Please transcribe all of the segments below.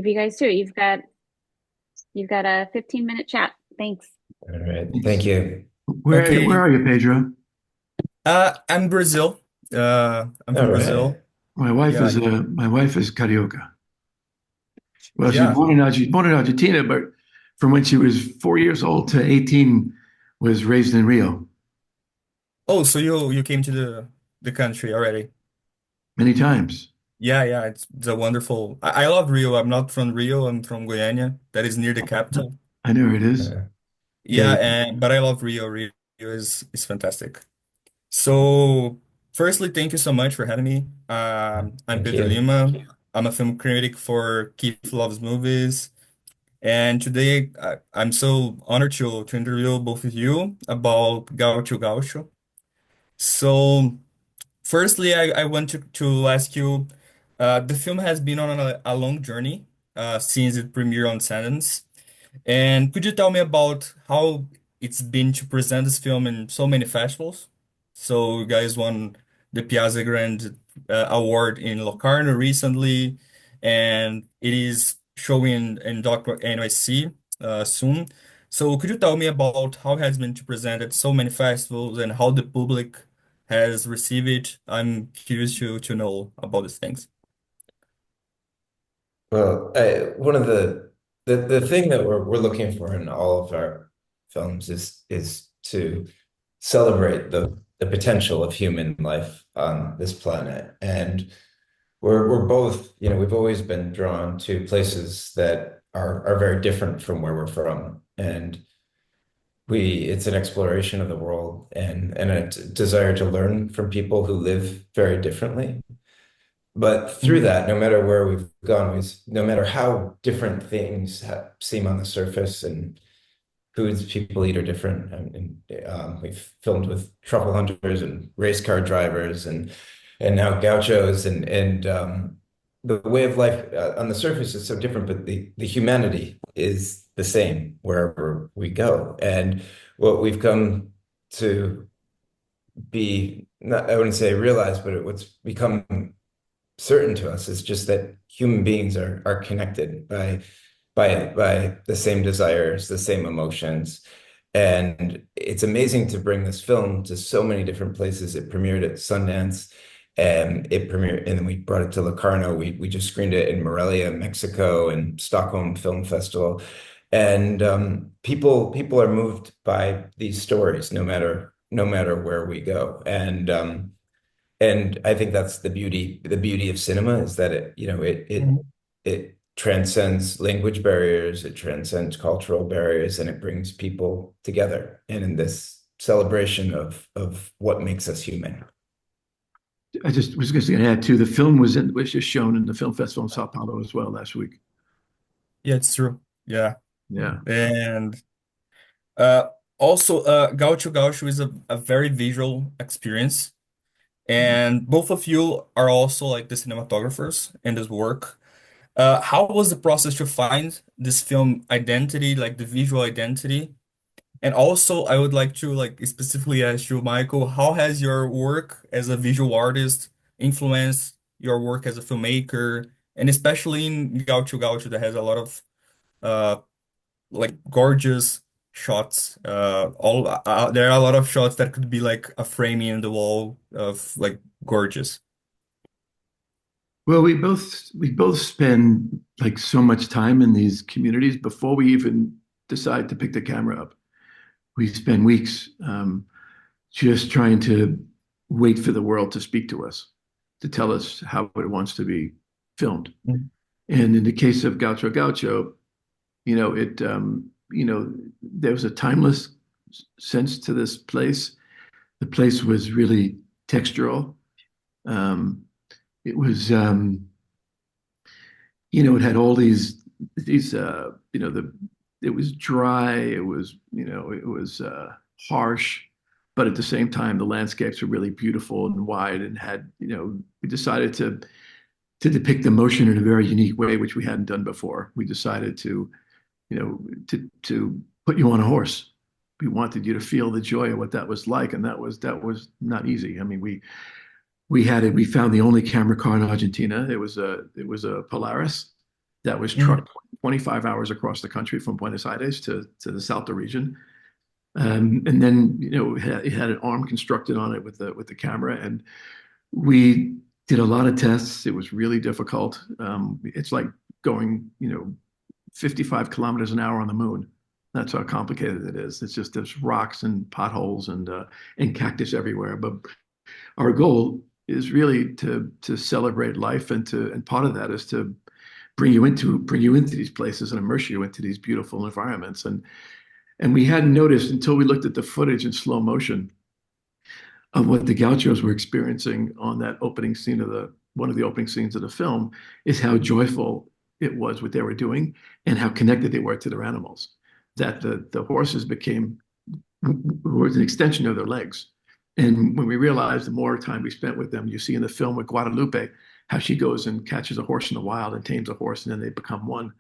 leave you guys to it. You've got a 15-minute chat. Thanks. All right. Thank Thanks. you. Where Okay. are you, Pedro? I'm Brazil. I'm All from right. Brazil. My wife Yeah, is Carioca. Well, she's yeah. born in Argentina, but from when she was 4 years old to 18, was raised in Rio Oh, so you came to the country already? many times. Yeah, yeah. It's a wonderful. I love Rio. I'm not from Rio. I'm from Goiânia. That is near the capital. I know where it is. Uh, Yeah, Yeah, and but I love Rio. Rio is fantastic. So, firstly, thank you so much for having me. I'm Thank Pedro you. Lima. I'm a film critic for Keith Loves Movies. And today I'm so honored to interview both of you about Gaucho Gaucho. So, firstly, I want to ask you, the film has been on a long journey since it premiered on Sundance. And could you tell me about how it's been to present this film in so many festivals? So you guys won the Piazza Grande Award in Locarno recently, and it is showing in DOC NYC soon. So could you tell me about how it has been to present at so many festivals and how the public has received it? I'm curious to know about these things. Well, one of the thing that we're looking for in all of our films is to celebrate the potential of human life on this planet. And we're both, we've always been drawn to places that are very different from where we're from. And it's an exploration of the world and a desire to learn from people who live very differently. But through Mhm. that, no matter where we've gone, no matter how different things seem on the surface and foods people eat are different. We've filmed with truffle hunters and race car drivers and now gauchos and the way of life on the surface is so different, but the humanity is the same wherever we go. And what we've come to be, not, I wouldn't say realize, but what's become certain to us is just that human beings are connected by the same desires, the same emotions. And it's amazing to bring this film to so many different places. It premiered at Sundance and and then we brought it to Locarno. We just screened it in Morelia, Mexico, and Stockholm Film Festival. And people are moved by these stories no matter where we go. And I think that's the beauty of cinema is that it transcends language barriers, it transcends cultural barriers, and it brings people together. And in this celebration of what makes us human. I just was just going to add too. The film was just shown in the film festival in Sao Paulo as well last week. Yeah, it's true. Yeah. Yeah. And Uh, also, Gaucho Gaucho is a very visual experience, and both of you are also like the cinematographers in this work. How was the process to find this film identity, like the visual identity? And also, I would like to like specifically ask you, Michael, how has your work as a visual artist influenced your work as a filmmaker, and especially in Gaucho Gaucho that has a lot of uh like gorgeous shots. All there are a lot of shots that could be like a framing in the wall of like gorgeous. Well, we both spend like so much time in these communities before we even decide to pick the camera up. We spend weeks just trying to wait for the world to speak to us, to tell us how it wants to be filmed. Mhm. And in the case of Gaucho Gaucho, there was a timeless sense to this place. The place was really textural. Um, it was, it had all these, it was dry. It was harsh, but at the same time, the landscapes were really beautiful and wide and we decided to depict emotion in a very unique way, which we hadn't done before. We decided to put you on a horse. We wanted you to feel the joy of what that was like, and that was not easy. I mean, we found the only camera car in Argentina. It was a Polaris, that was Mm. trucked 25 hours across the country from Buenos Aires to the Salta region. And then, it had an arm constructed on it with the camera. And we did a lot of tests. It was really difficult. It's like going, 55 kilometers an hour on the moon. That's how complicated it is. It's just there's rocks and potholes and cactus everywhere. But our goal is really to celebrate life, and part of that is to bring you into these places and immerse you into these beautiful environments. And we hadn't noticed until we looked at the footage in slow motion of what the gauchos were experiencing on that opening scene of one of the opening scenes of the film, is how joyful it was what they were doing and how connected they were to their animals. That the horses was an extension of their legs. And when we realized, the more time we spent with them, you see in the film with Guadalupe, how she goes and catches a horse in the wild and tames a horse, and then they become one.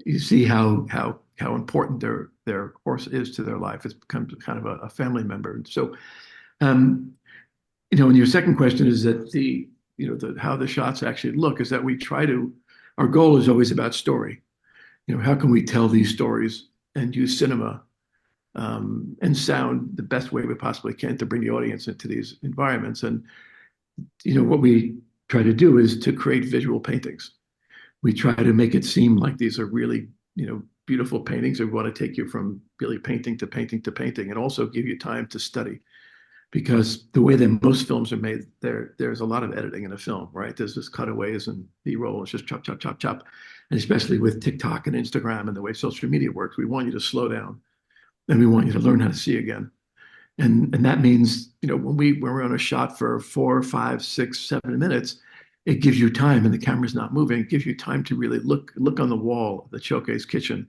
You see how important their horse is to their life. It's become kind of a family member. So, um, and your second question is that how the shots actually look, is that our goal is always about story. How can we tell these stories and use cinema and sound the best way we possibly can to bring the audience into these environments? And what we try to do is to create visual paintings. We try to make it seem like these are really, beautiful paintings. We want to take you from really painting to painting to painting, and also give you time to study. Because the way that most films are made, there's a lot of editing in a film, right? There's just cutaways and B-roll. It's just chop, chop, chop, chop. And especially with TikTok and Instagram and the way social media works, we want you to slow down, and we want you to learn how to see again. And that means, when we're on a shot for 4, 5, 6, 7 minutes, it gives you time, and the camera's not moving. It gives you time to really look on the wall of the Choque's kitchen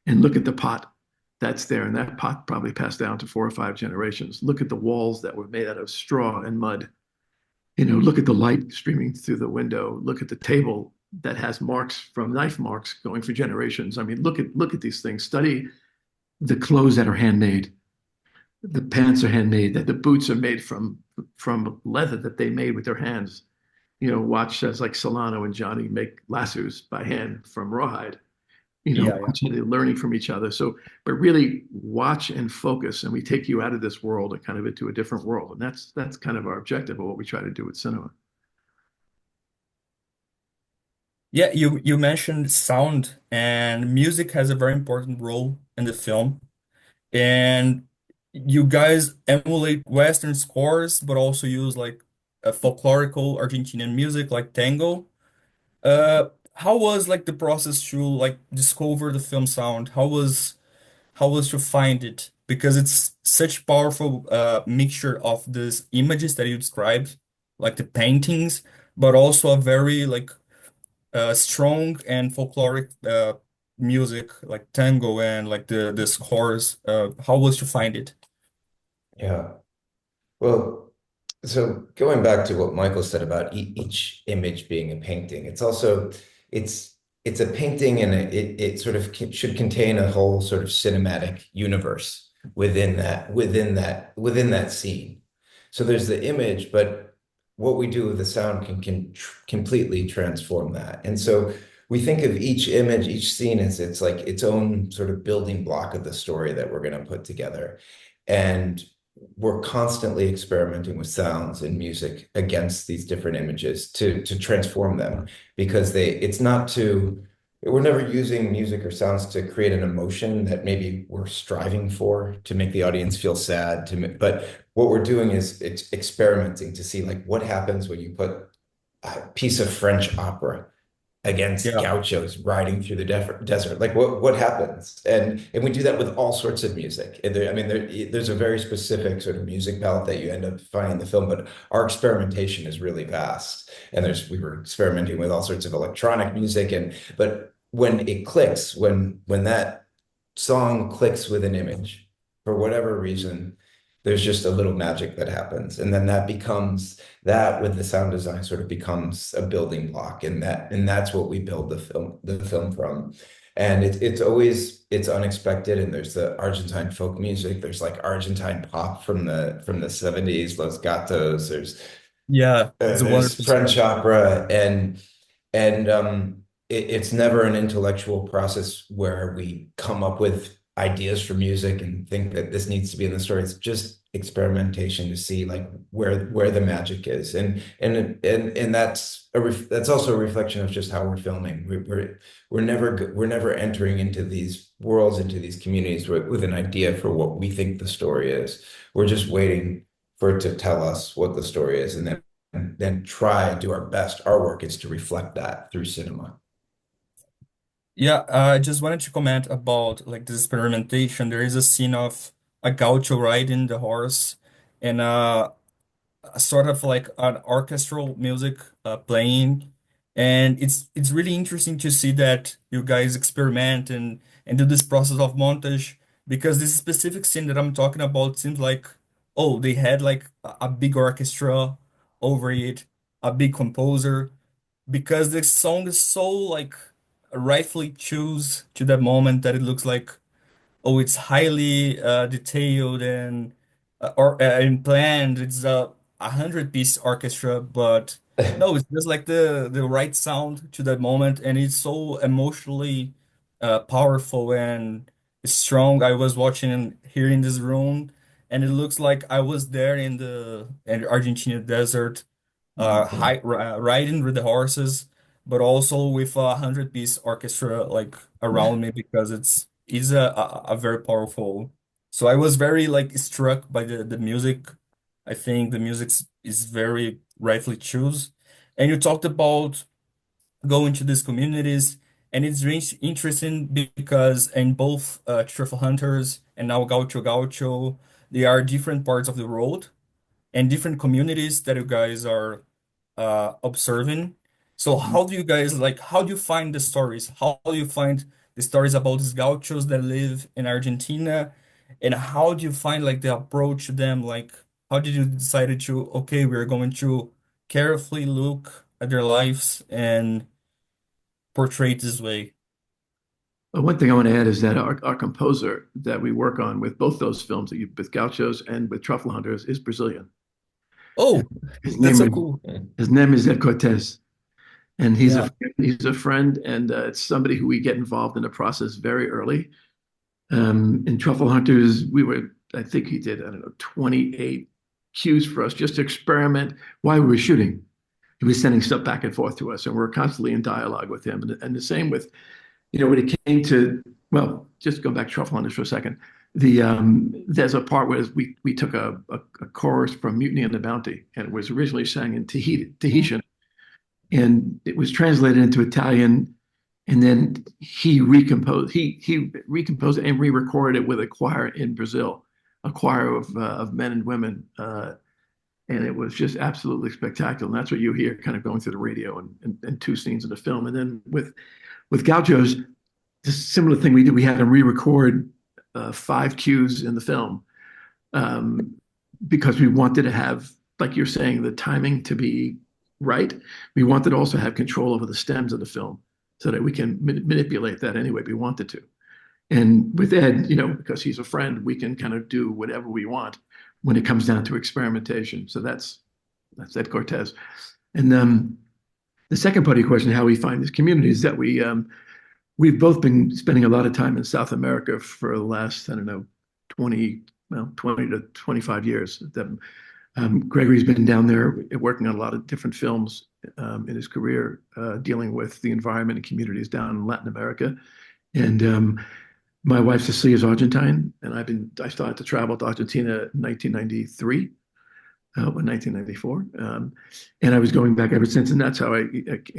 and look at the pot that's there. And that pot probably passed down to 4 or 5 generations. Look at the walls that were made out of straw and mud. Look at the light streaming through the window. Look at the table that has marks from knife marks going for generations. I mean, look at these things. Study the clothes that are handmade. The pants are handmade, that the boots are made from leather that they made with their hands. Watch as like Solano and Johnny make lassos by hand from rawhide. Yeah, yeah. Watch how they're learning from each other. So, but really watch and focus, and we take you out of this world and kind of into a different world. And that's kind of our objective of what we try to do with cinema. Yeah, you mentioned sound, and music has a very important role in the film. And you guys emulate Western scores, but also use like a folklorical Argentinian music like tango. How was like the process to like discover the film sound? How was to find it? Because it's such powerful mixture of these images that you described, like the paintings, but also a very like strong and folkloric music like tango and like the scores. How was to find it? Yeah. Well, so going back to what Michael said about each image being a painting, it's a painting, and it sort of should contain a whole sort of cinematic universe within that scene. So there's the image, but what we do with the sound can completely transform that. And so we think of each image, each scene as it's like its own sort of building block of the story that we're going to put together. And we're constantly experimenting with sounds and music against these different images to transform them, because we're never using music or sounds to create an emotion that maybe we're striving for to make the audience feel sad but what we're doing is it's experimenting to see like what happens when you put a piece of French opera against Yeah. gauchos riding through the desert. Like what happens? And we do that with all sorts of music. There's a very specific sort of music palette that you end up finding in the film, but our experimentation is really vast. And we were experimenting with all sorts of electronic music, but when it clicks, when that song clicks with an image, for whatever reason, there's just a little magic that happens. And then that with the sound design sort of becomes a building block. And that's what we build the film from. And it's unexpected. And there's the Argentine folk music. There's like Argentine pop from the 70s, Los Gatos. Yeah, it's a There's wonderful French sound. opera and it's never an intellectual process where we come up with ideas for music and think that this needs to be in the story. It's just experimentation to see like where the magic is, and that's also a reflection of just how we're filming. We're never entering into these worlds, into these communities with an idea for what we think the story is. We're just waiting for it to tell us what the story is, and then try and do our best. Our work is to reflect that through cinema. Yeah, I just wanted to comment about like this experimentation. There is a scene of a gaucho riding the horse and a sort of like an orchestral music playing, and it's really interesting to see that you guys experiment and do this process of montage because this specific scene that I'm talking about seems like, oh, they had like a big orchestra over it, a big composer, because the song is so like rightfully choose to that moment that it looks like, oh, it's highly detailed and planned. It's a 100-piece orchestra, but no, it's just like the right sound to that moment, and it's so emotionally powerful and strong. I was watching here in this room, and it looks like I was there in the Argentinian desert, riding with the horses, but also with a 100-piece orchestra like around me because it's a very powerful. So I was very like struck by the music. I think the music is very rightfully choose. And you talked about going to these communities, and it's really interesting because in both Truffle Hunters and now Gaucho Gaucho, they are different parts of the world and different communities that you guys are observing. So how do you guys like, how do you find the stories? How do you find the stories about these gauchos that live in Argentina? And how do you find like the approach to them? Like, how did you decide to, okay, we're going to carefully look at their lives and portray it this way? One thing I want to add is that our composer that we work on with both those films, that you, with Gauchos and with Truffle Hunters, is Brazilian. Oh, His that's name so is cool. his name is Ed Cortez, and Yeah. he's a friend, and it's somebody who we get involved in the process very early. In Truffle Hunters, I think he did, I don't know, 28 cues for us just to experiment while we were shooting. He was sending stuff back and forth to us, and we're constantly in dialogue with him. And the same with, when it came to, well, just go back to Truffle Hunters for a second. There's a part where we took a chorus from Mutiny on the Bounty, and it was originally sang in Tahitian, and it was translated into Italian, and then he recomposed it and re-recorded it with a choir in Brazil, a choir of men and women, and it was just absolutely spectacular. And that's what you hear kind of going through the radio and two scenes in the film. And then with Gauchos, the similar thing we did, we had to re-record 5 cues in the film, because we wanted to have, like you're saying, the timing to be right. We wanted to also have control over the stems of the film so that we can manipulate that any way we wanted to. And with Ed, because he's a friend, we can kind of do whatever we want when it comes down to experimentation. So that's Ed Cortez. And the second part of your question, how we find this community, is that we've both been spending a lot of time in South America for the last, I don't know, 20 to 25 years. Gregory's been down there working on a lot of different films in his career, dealing with the environment and communities down in Latin America. And my wife Cecilia is Argentine, and I started to travel to Argentina in 1993. 1994, and I was going back ever since, and that's how I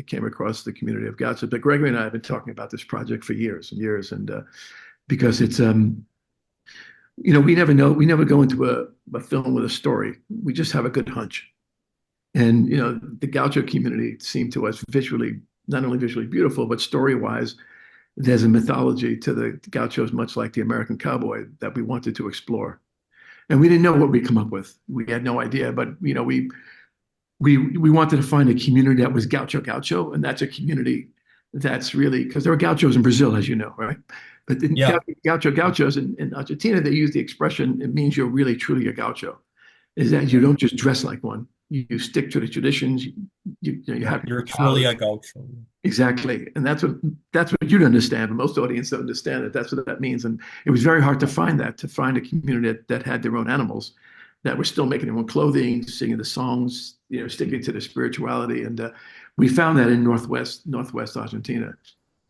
came across the community of Gaucho. But Gregory and I have been talking about this project for years and years, and because it's we never know, we never go into a film with a story. We just have a good hunch, and the Gaucho community seemed to us not only visually beautiful, but story-wise, there's a mythology to the Gauchos, much like the American cowboy, that we wanted to explore. And we didn't know what we'd come up with. We had no idea, but we wanted to find a community that was Gaucho Gaucho, and that's a community that's really, because there are Gauchos in Brazil, as you know, right? But in Yeah. Gaucho Gauchos in Argentina, they use the expression, it means you're really truly a Gaucho, is that you don't just dress like one, you stick to the traditions. You Yeah, have you're your truly crowd. a gaucho. Exactly. And that's what you'd understand, but most audience don't understand that that's what that means. And it was very hard to find that, to find a community that had their own animals, that were still making their own clothing, singing the songs, sticking to the spirituality. And we found that in Northwest Argentina.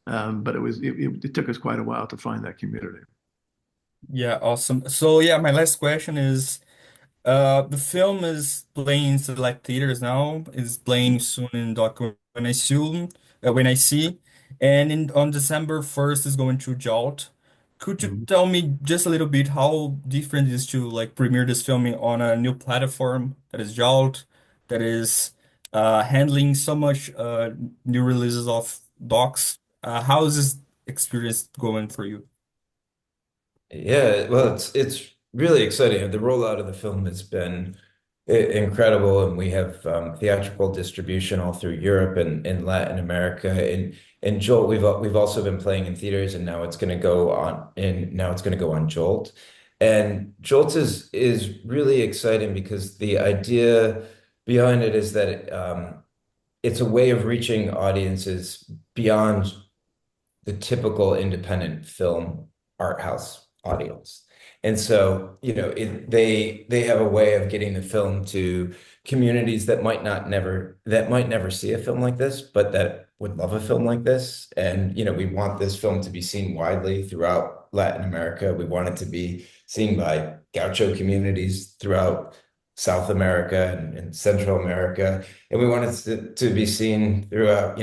But it took us quite a while to find that community. Yeah, awesome. So yeah, my last question is the film is playing in select theaters now. Is playing soon in Doc when I see, and on December 1st is going to JOLT. Could you Mhm. tell me just a little bit how different it is to like premiere this film on a new platform that is JOLT, that is handling so much new releases of docs? How is this experience going for you? Yeah, well, it's really exciting. The rollout of the film has been incredible, and we have theatrical distribution all through Europe and Latin America. And Jolt, we've also been playing in theaters, and now it's going to go on Jolt. And Jolt is really exciting because the idea behind it is that it's a way of reaching audiences beyond the typical independent film art house audience. And so, they have a way of getting the film to communities that might never see a film like this, but that would love a film like this. And, we want this film to be seen widely throughout Latin America. We want it to be seen by Gaucho communities throughout South America and Central America. And we want it to be seen throughout,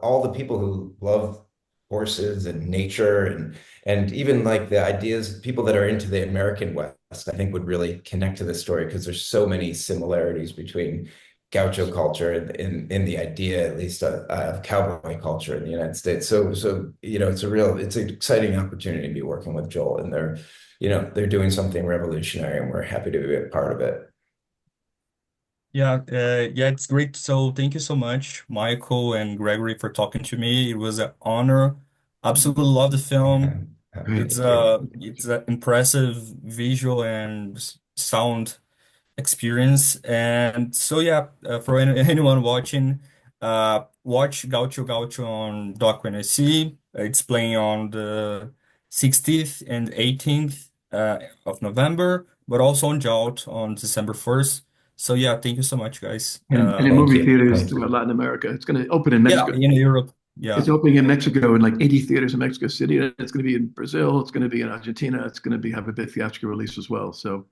all the people who love horses and nature and even like the ideas, people that are into the American West, I think would really connect to this story because there's so many similarities between Gaucho culture and the idea, at least, of cowboy culture in the United States. So it's an exciting opportunity to be working with Joel, and they're doing something revolutionary, and we're happy to be a part of it. Yeah, it's great. So thank you so much, Michael and Gregory, for talking to me. It was an honor. Absolutely love the film. Great. It's Thank you. an impressive visual and sound experience. And so yeah, for anyone watching, watch Gaucho Gaucho on Doc when I see. It's playing on the 16th and 18th of November, but also on JOLT on December 1st. So yeah, thank you so much, guys. And in Thank movie you. theaters Thank throughout you. Latin America. It's going to open in Yeah, Mexico. in Europe. It's Yeah. opening in Mexico in like 80 theaters in Mexico City. And it's going to be in Brazil. It's going to be in Argentina. It's going to have a big theatrical release as well. So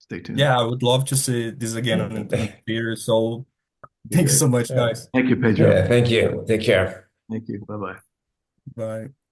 stay tuned. Yeah, I would love to see this again on theater. So Be thank you great. so much, Yeah. guys. Thank you, Pedro. Yeah, thank you. Take care. Thank you. Bye bye. Bye.